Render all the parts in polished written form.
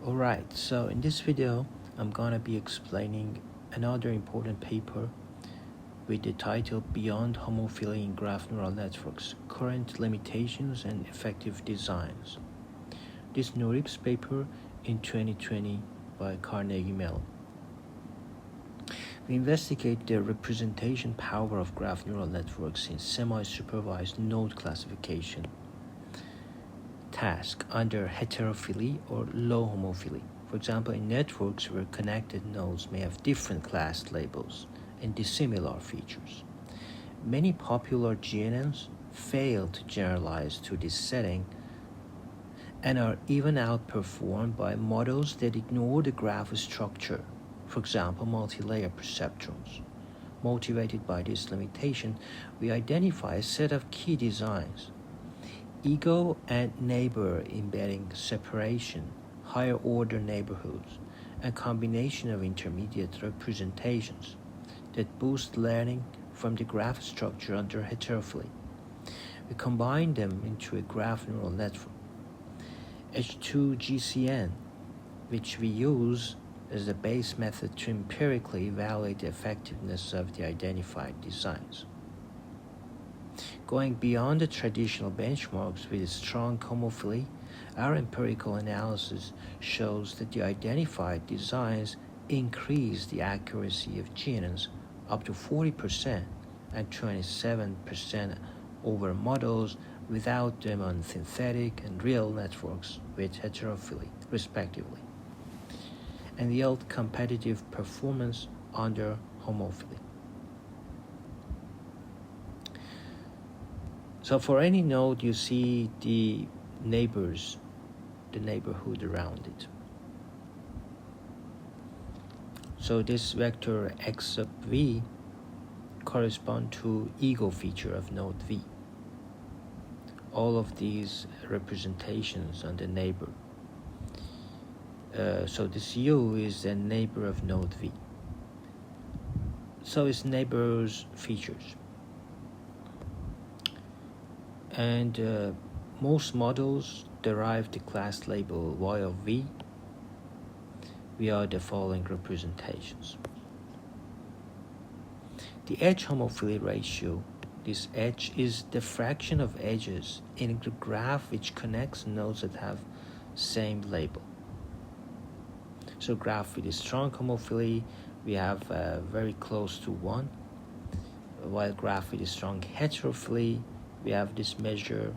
Alright, so in this video, I'm gonna be explaining another important paper with the title Beyond Homophily in Graph Neural Networks, Current Limitations and Effective Designs. This NeurIPS paper in 2020 by Carnegie Mellon. We investigate the representation power of graph neural networks in semi-supervised node classification task under heterophily or low homophily. For example, in networks where connected nodes may have different class labels and dissimilar features. Many popular GNNs fail to generalize to this setting and are even outperformed by models that ignore the graph structure, for example, multi-layer perceptrons. Motivated by this limitation, we identify a set of key designs: ego and neighbor embedding separation, higher order neighborhoods, and combination of intermediate representations that boost learning from the graph structure under heterophily. We combine them into a graph neural network, H2GCN, which we use as the base method to empirically evaluate the effectiveness of the identified designs. Going beyond the traditional benchmarks with a strong homophily, our empirical analysis shows that the identified designs increase the accuracy of GNNs up to 40% and 27% over models without them on synthetic and real networks with heterophily, respectively, and yield competitive performance under homophily. So for any node, you see the neighbors, the neighborhood around it. So this vector x sub v correspond to ego feature of node v. All of these representations on the neighbor. So this u is the neighbor of node v. So its neighbor's features. And most models derive the class label y of v via the following representations. The edge homophily ratio, this edge is the fraction of edges in the graph which connects nodes that have same label. So graph with a strong homophily, we have very close to 1, while graph with a strong heterophily, we have this measure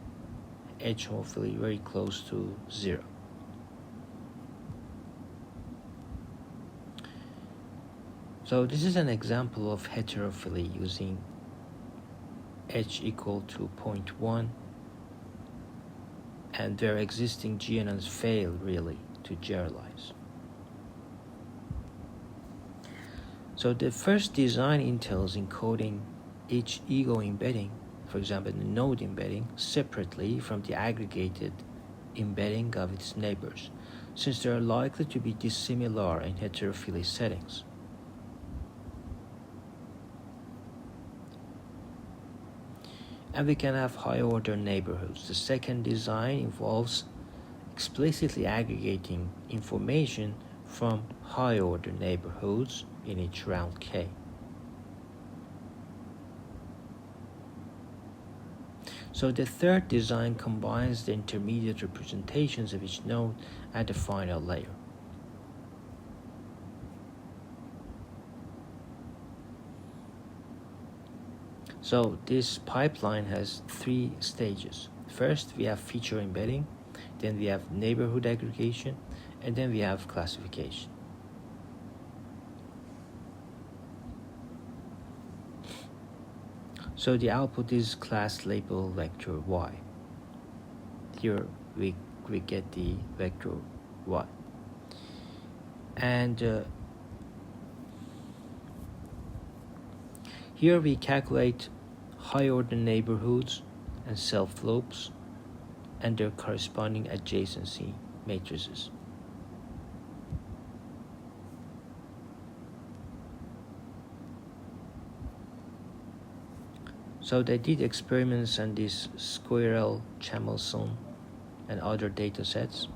edge homophily very close to 0. So this is an example of heterophily using edge equal to 0.1, and their existing GNNs fail really to generalize. So the first design entails encoding each ego embedding, for example the node embedding, separately from the aggregated embedding of its neighbors, since they are likely to be dissimilar in heterophily settings. And we can have high-order neighborhoods. The second design involves explicitly aggregating information from high-order neighborhoods in each round K. So the third design combines the intermediate representations of each node at the final layer. So this pipeline has 3 stages. First, we have feature embedding, then we have neighborhood aggregation, and then we have classification. So the output is class label vector y. Here we get the vector y. And here we calculate high-order neighborhoods and self-loops and their corresponding adjacency matrices. So they did experiments on this squirrel, chameleon, and other data sets.